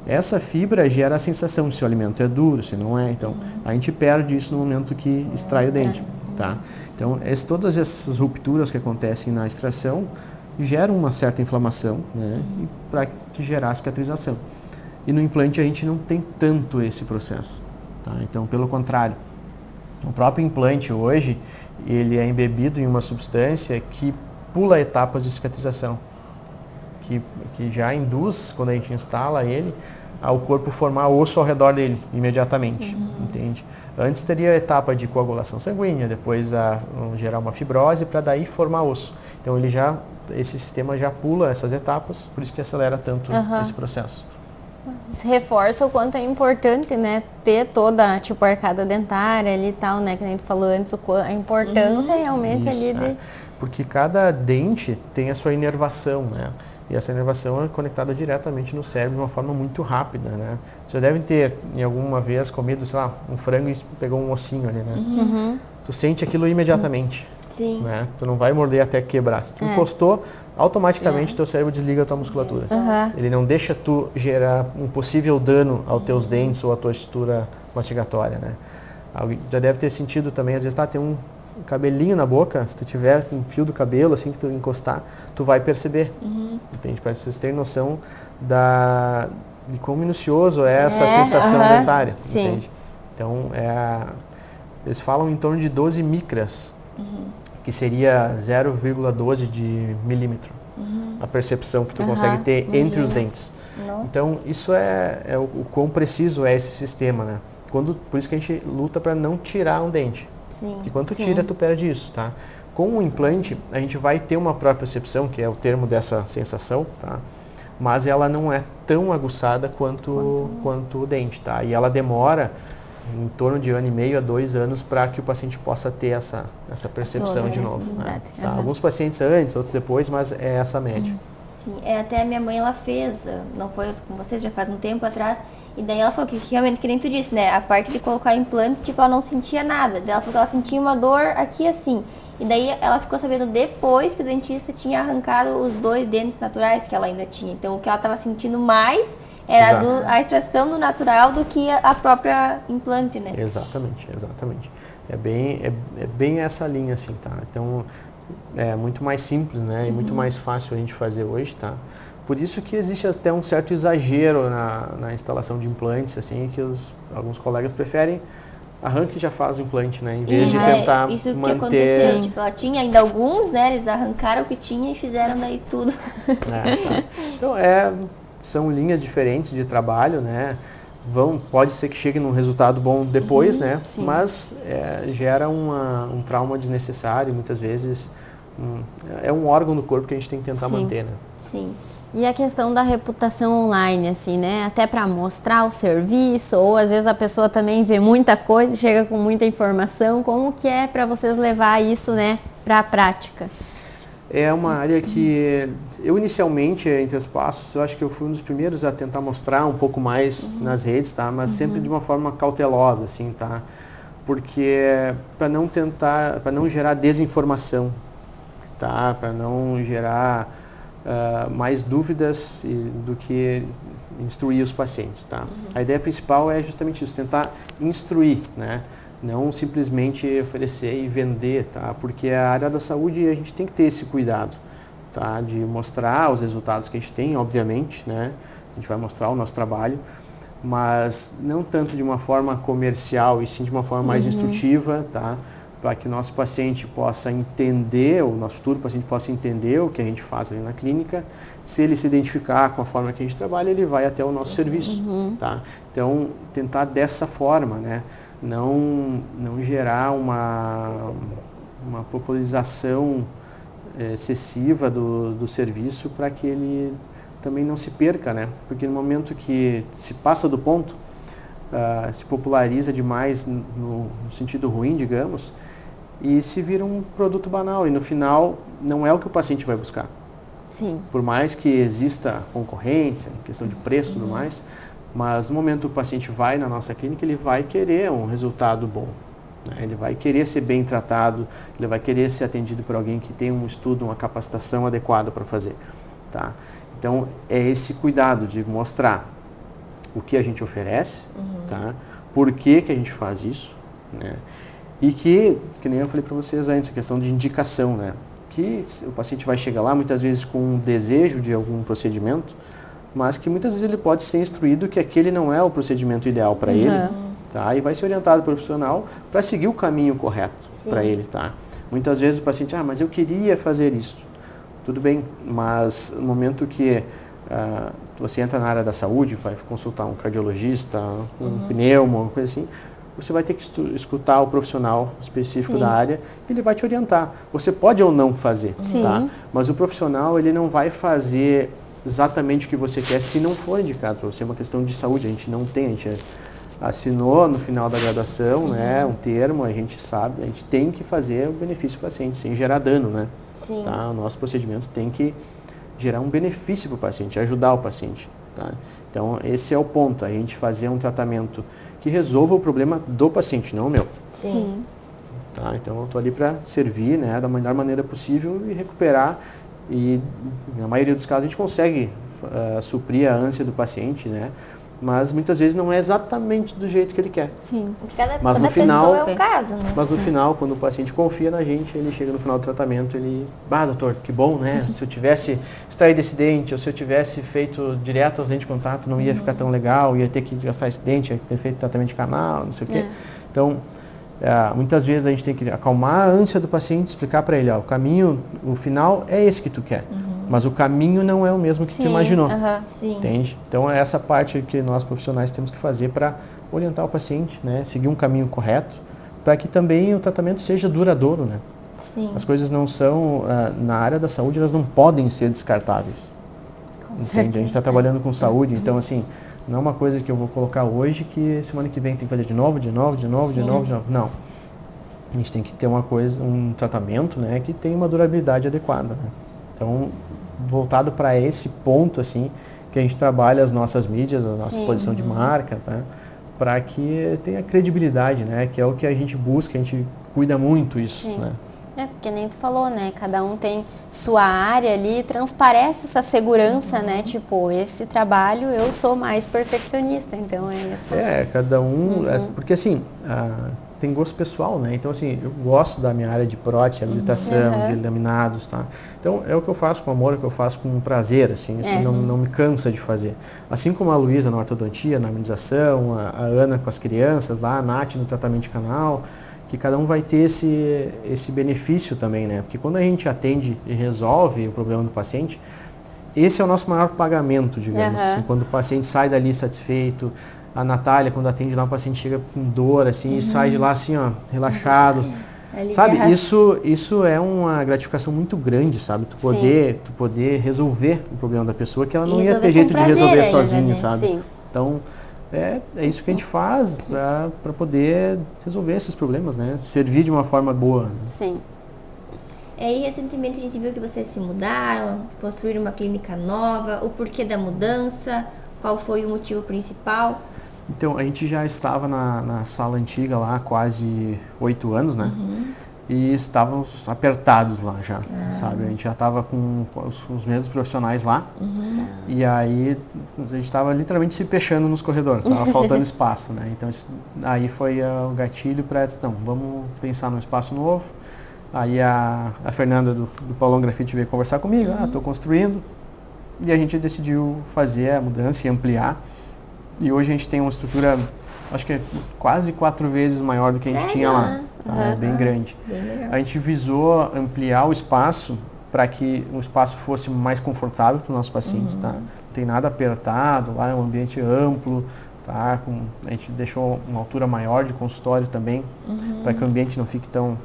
Essa fibra gera a sensação se o alimento é duro, se não é. Então, a gente perde isso no momento que extrai o dente. Tá? Então, todas essas rupturas que acontecem na extração geram uma certa inflamação, né? E para que gerar a cicatrização. E no implante a gente não tem tanto esse processo. Tá? Então, pelo contrário, o próprio implante hoje, ele é embebido em uma substância que pula etapas de cicatrização, que já induz, quando a gente instala ele, ao corpo formar osso ao redor dele, imediatamente, entende? Antes teria a etapa de coagulação sanguínea, depois gerar uma fibrose, para daí formar osso. Então esse sistema já pula essas etapas, por isso que acelera tanto esse processo. Isso reforça o quanto é importante, né, ter toda a arcada dentária ali e tal, né, que a gente falou antes, a importância realmente Isso, ali de... Porque cada dente tem a sua inervação, né, e essa inervação é conectada diretamente no cérebro de uma forma muito rápida, né. Você deve ter, em alguma vez, comido, sei lá, um frango e pegou um ossinho ali, né. Tu sente aquilo imediatamente. Sim. Né? Tu não vai morder até quebrar. Se tu encostou, automaticamente teu cérebro desliga a tua musculatura. Ele não deixa tu gerar um possível dano aos teus dentes ou à tua estrutura mastigatória, né? Já deve ter sentido também, às vezes tem um cabelinho na boca, se tu tiver um fio do cabelo, assim que tu encostar, tu vai perceber. Entende? Para vocês terem noção de quão minucioso é essa sensação dentária. Entende? Então, eles falam em torno de 12 micras. Que seria 0,12 de milímetro, a percepção que tu consegue ter entre os dentes. Então, isso é o quão preciso é esse sistema, né? Por isso que a gente luta para não tirar um dente. E quando tu tira, tu perde isso, tá? Com o implante, a gente vai ter uma própria percepção, que é o termo dessa sensação, tá? Mas ela não é tão aguçada quanto o dente, tá? E ela demora em torno de 1,5 a 2 anos para que o paciente possa ter essa percepção de novo. Né? Tá? Alguns pacientes antes, outros depois, mas é essa média. Sim, até a minha mãe ela fez, não foi com vocês, já faz um tempo atrás, e daí ela falou que realmente, que nem tu disse, né, a parte de colocar implante, tipo, ela não sentia nada, daí ela falou que ela sentia uma dor aqui assim, e daí ela ficou sabendo depois que o dentista tinha arrancado os 2 dentes naturais que ela ainda tinha, então o que ela estava sentindo mais era a extração do natural do que a própria implante, né? Exatamente. É bem essa linha, assim, tá? Então, é muito mais simples, né? E muito mais fácil a gente fazer hoje, tá? Por isso que existe até um certo exagero na instalação de implantes, assim, que alguns colegas preferem arranca e já faz o implante, né? Em vez de tentar isso manter... que aconteceu, tipo, ela tinha ainda alguns, né? Eles arrancaram o que tinha e fizeram daí tudo. Tá. Então, são linhas diferentes de trabalho, né? Pode ser que chegue num resultado bom depois, né? Sim. Mas gera um trauma desnecessário, muitas vezes é um órgão do corpo que a gente tem que tentar manter, né? Sim. E a questão da reputação online, assim, né? Até para mostrar o serviço, ou às vezes a pessoa também vê muita coisa, chega com muita informação. Como que é para vocês levar isso, né, para a prática? É uma área que eu inicialmente, entre os passos, eu acho que eu fui um dos primeiros a tentar mostrar um pouco mais nas redes, tá? Mas sempre de uma forma cautelosa, assim, tá? Porque para não gerar desinformação, tá? Para não gerar mais dúvidas do que instruir os pacientes, tá? A ideia principal é justamente isso, tentar instruir, né? Não simplesmente oferecer e vender, tá? Porque a área da saúde a gente tem que ter esse cuidado, tá? De mostrar os resultados que a gente tem, obviamente, né? A gente vai mostrar o nosso trabalho, mas não tanto de uma forma comercial, e sim de uma forma mais instrutiva, tá? Para que o nosso paciente possa entender, o nosso futuro paciente possa entender o que a gente faz ali na clínica. Se ele se identificar com a forma que a gente trabalha, ele vai até o nosso serviço, tá? Então, tentar dessa forma, né? Não gerar uma popularização excessiva do serviço, para que ele também não se perca, né? Porque no momento que se passa do ponto, se populariza demais no sentido ruim, digamos, e se vira um produto banal, e no final não é o que o paciente vai buscar. Sim. Por mais que exista concorrência, questão de preço e tudo mais, mas no momento que o paciente vai na nossa clínica, ele vai querer um resultado bom, né? Ele vai querer ser bem tratado, ele vai querer ser atendido por alguém que tem um estudo, uma capacitação adequada para fazer, tá? Então, é esse cuidado de mostrar o que a gente oferece, tá? Por que a gente faz isso, né? E que nem eu falei para vocês antes, a questão de indicação, né? Que o paciente vai chegar lá muitas vezes com um desejo de algum procedimento, mas que muitas vezes ele pode ser instruído que aquele não é o procedimento ideal para ele, tá? E vai ser orientado pelo profissional para seguir o caminho correto para ele, tá? Muitas vezes o paciente, mas eu queria fazer isso. Tudo bem, mas no momento que você entra na área da saúde, vai consultar um cardiologista, um pneumo, uma coisa assim, você vai ter que escutar o profissional específico da área, e ele vai te orientar. Você pode ou não fazer, tá? Mas o profissional, ele não vai fazer exatamente o que você quer se não for indicado para você. É uma questão de saúde, a gente não tem, a gente assinou no final da graduação, né, um termo, a gente sabe, a gente tem que fazer o benefício para o paciente, sem gerar dano, né? Tá? O nosso procedimento tem que gerar um benefício para o paciente, ajudar o paciente, tá? Então, esse é o ponto, a gente fazer um tratamento que resolva o problema do paciente, não o meu. Sim. Tá? Então, eu estou ali para servir, né, da melhor maneira possível e recuperar, e na maioria dos casos a gente consegue suprir a ânsia do paciente, né? Mas muitas vezes não é exatamente do jeito que ele quer. Sim. Cada no final, pessoa é um caso, né? Mas no final, quando o paciente confia na gente, ele chega no final do tratamento, ele... doutor, que bom, né? Se eu tivesse extraído esse dente, ou se eu tivesse feito direto aos dentes de contato, não ia ficar tão legal, ia ter que desgastar esse dente, ia ter feito tratamento de canal, não sei o quê. Então, muitas vezes a gente tem que acalmar a ânsia do paciente, explicar para ele, o caminho, o final é esse que tu quer. Mas o caminho não é o mesmo que tu imaginou, entende? Então é essa parte que nós profissionais temos que fazer para orientar o paciente, né? Seguir um caminho correto, para que também o tratamento seja duradouro, né? Sim. As coisas não são, na área da saúde, elas não podem ser descartáveis, entende? A gente está trabalhando com saúde, então assim, não é uma coisa que eu vou colocar hoje que semana que vem tem que fazer de novo, não. A gente tem que ter um tratamento, né, que tenha uma durabilidade adequada, né? Então, voltado para esse ponto, assim, que a gente trabalha as nossas mídias, a nossa exposição de marca, tá? Para que tenha credibilidade, né? Que é o que a gente busca, a gente cuida muito isso, né? Porque nem tu falou, né? Cada um tem sua área ali, transparece essa segurança, né? Tipo, esse trabalho eu sou mais perfeccionista, então é isso. Cada um... Porque assim, tem gosto pessoal, né? Então assim, eu gosto da minha área de prótese, habilitação, de laminados, tá? Então é o que eu faço com amor, é o que eu faço com prazer, assim, isso não me cansa de fazer. Assim como a Luísa na ortodontia, na harmonização, a Ana com as crianças lá, a Nath no tratamento de canal, que cada um vai ter esse benefício também, né? Porque quando a gente atende e resolve o problema do paciente, esse é o nosso maior pagamento, digamos assim, quando o paciente sai dali satisfeito. A Natália, quando atende lá, o paciente chega com dor, assim, e sai de lá, assim, relaxado. Sabe, isso é uma gratificação muito grande, sabe? Tu poder resolver o problema da pessoa, que ela não ia ter jeito de resolver sozinha, sabe? Sim. Então, é isso que a gente faz para poder resolver esses problemas, né? Servir de uma forma boa. Né? Sim. E aí, recentemente, a gente viu que vocês se mudaram, construíram uma clínica nova, o porquê da mudança, qual foi o motivo principal? Então, a gente já estava na sala antiga lá há quase 8 anos, né? e estávamos apertados lá já, sabe? A gente já estava com os mesmos profissionais lá, e aí a gente estava literalmente se fechando nos corredores, estava faltando espaço, né? Então aí foi o gatilho para, não, vamos pensar num espaço novo. Aí a Fernanda do Paulão Grafite veio conversar comigo, estou construindo, e a gente decidiu fazer a mudança e ampliar, e hoje a gente tem uma estrutura, acho que é quase 4 vezes maior do que a gente tinha lá. Tá? É bem grande. A gente visou ampliar o espaço para que o espaço fosse mais confortável para os nossos pacientes. Tá? Não tem nada apertado, lá é um ambiente amplo. Tá? A gente deixou uma altura maior de consultório também, para que o ambiente não fique tão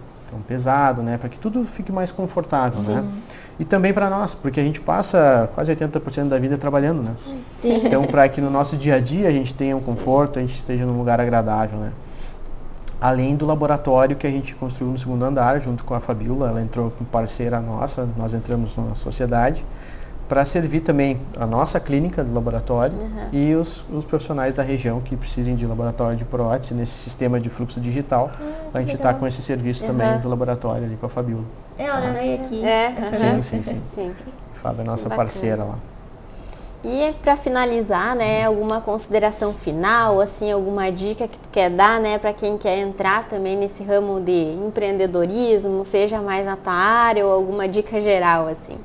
pesado, né? Para que tudo fique mais confortável. Né? E também para nós, porque a gente passa quase 80% da vida trabalhando. Né? Então, para que no nosso dia a dia a gente tenha um conforto, a gente esteja num lugar agradável. Né? Além do laboratório que a gente construiu no 2º andar, junto com a Fabiola, ela entrou como parceira nossa, nós entramos na sociedade, para servir também a nossa clínica do laboratório e os profissionais da região que precisem de laboratório de prótese, nesse sistema de fluxo digital, a gente está com esse serviço também do laboratório ali com a Fabiola. Ela veio aqui. Sim. A Fábio é nossa parceira lá. E para finalizar, né, alguma consideração final, assim, alguma dica que tu quer dar, né, para quem quer entrar também nesse ramo de empreendedorismo, seja mais na tua área ou alguma dica geral, assim?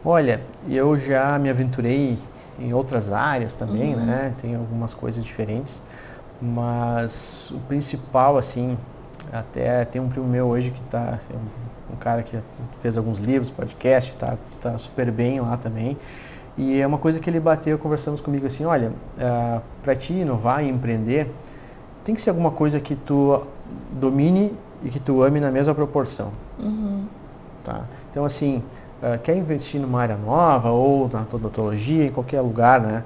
Olha, eu já me aventurei em outras áreas também, né, tem algumas coisas diferentes, mas o principal, assim, até tem um primo meu hoje que tá, um cara que fez alguns livros, podcast, tá super bem lá também. E é uma coisa que ele bateu, conversamos comigo assim, olha, para ti inovar e empreender, tem que ser alguma coisa que tu domine e que tu ame na mesma proporção. Tá? Então, assim, quer investir numa área nova ou na odontologia, em qualquer lugar, né?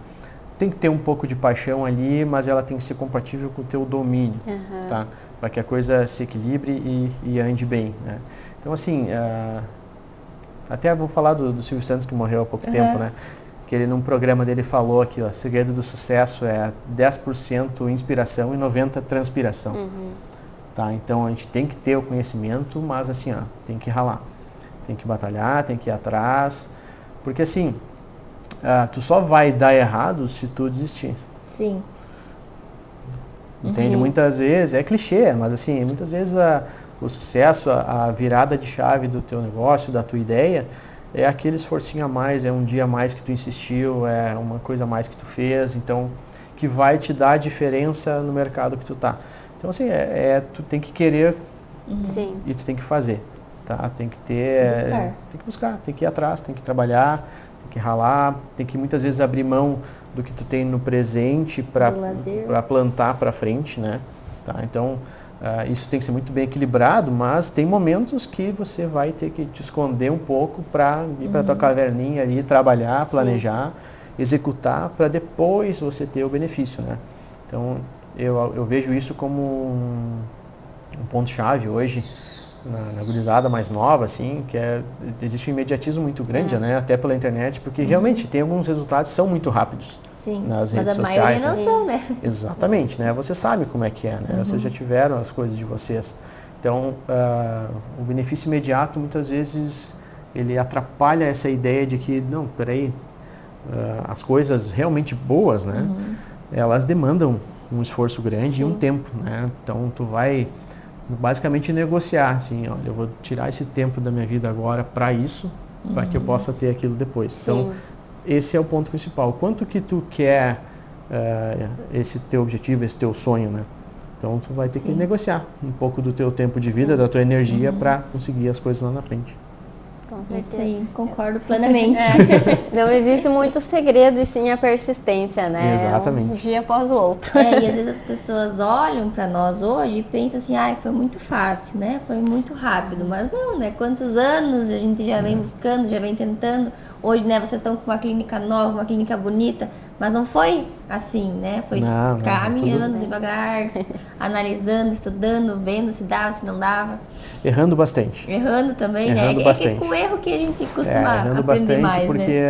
Tem que ter um pouco de paixão ali, mas ela tem que ser compatível com o teu domínio, tá? Para que a coisa se equilibre e ande bem, né? Então, assim, até vou falar do Silvio Santos, que morreu há pouco tempo, né? Que ele, num programa dele, falou que o segredo do sucesso é 10% inspiração e 90% transpiração. Tá? Então, a gente tem que ter o conhecimento, mas assim, tem que ralar. Tem que batalhar, tem que ir atrás. Porque assim, tu só vai dar errado se tu desistir. Sim. Entende? Muitas vezes, é clichê, mas assim, muitas vezes o sucesso, a virada de chave do teu negócio, da tua ideia, é aquele esforcinho a mais, é um dia a mais que tu insistiu, é uma coisa a mais que tu fez, então, que vai te dar a diferença no mercado que tu tá. Então, assim, tu tem que querer e tu tem que fazer, tá? Tem que ter... Tem que buscar, tem que ir atrás, tem que trabalhar, tem que ralar, tem que muitas vezes abrir mão do que tu tem no presente para plantar para frente, né? Tá? Então, isso tem que ser muito bem equilibrado, mas tem momentos que você vai ter que te esconder um pouco para ir para tua caverninha ali, trabalhar, planejar, executar, para depois você ter o benefício, né? Então, eu vejo isso como um ponto-chave hoje na gurizada mais nova, assim, que existe um imediatismo muito grande, né? Até pela internet, porque realmente tem alguns resultados que são muito rápidos. Sim, nas redes sociais. Mas a maioria não são, né? Exatamente, né? Você sabe como é que é, né? Vocês já tiveram as coisas de vocês. Então, o benefício imediato, muitas vezes, ele atrapalha essa ideia de que, não, peraí, as coisas realmente boas, né? Elas demandam um esforço grande e um tempo, né? Então, tu vai basicamente negociar, assim, olha, eu vou tirar esse tempo da minha vida agora para isso, para que eu possa ter aquilo depois. Então, esse é o ponto principal. Quanto que tu quer esse teu objetivo, esse teu sonho, né? Então, tu vai ter que negociar um pouco do teu tempo de vida, da tua energia para conseguir as coisas lá na frente. Com certeza. Isso aí, concordo plenamente. Não existe muito segredo e sim a persistência, né? Exatamente. Um dia após o outro. E às vezes as pessoas olham para nós hoje e pensam assim, foi muito fácil, né? Foi muito rápido. Mas não, né? Quantos anos a gente já vem buscando, já vem tentando. Hoje, né, vocês estão com uma clínica nova, uma clínica bonita, mas não foi assim, né? Foi caminhando devagar, analisando, estudando, vendo se dava, se não dava. Errando bastante. Errando também, errando né? bastante. É com o erro que a gente costuma errando aprender bastante, mais, porque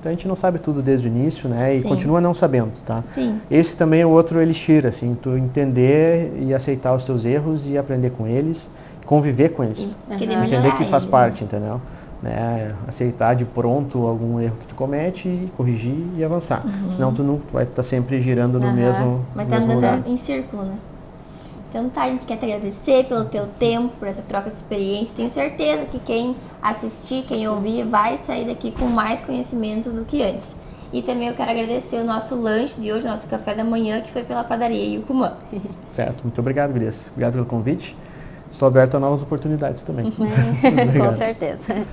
a gente não sabe tudo desde o início, né? E continua não sabendo, tá? Sim. Esse também é o outro elixir, assim, tu entender e aceitar os teus erros e aprender com eles, conviver com isso. Querer Entender melhorar que faz eles, parte, entendeu? Né? Aceitar de pronto algum erro que tu comete e corrigir e avançar. Senão tu vai estar sempre girando no mesmo Vai no estar mesmo lugar. andando em círculo, né? Então tá, a gente quer te agradecer pelo teu tempo, por essa troca de experiência. Tenho certeza que quem assistir, quem ouvir, vai sair daqui com mais conhecimento do que antes. E também eu quero agradecer o nosso lanche de hoje, o nosso café da manhã, que foi pela padaria Yucumã. Certo, muito obrigado, Gurias. Obrigado pelo convite. Estou aberto a novas oportunidades também. Com certeza.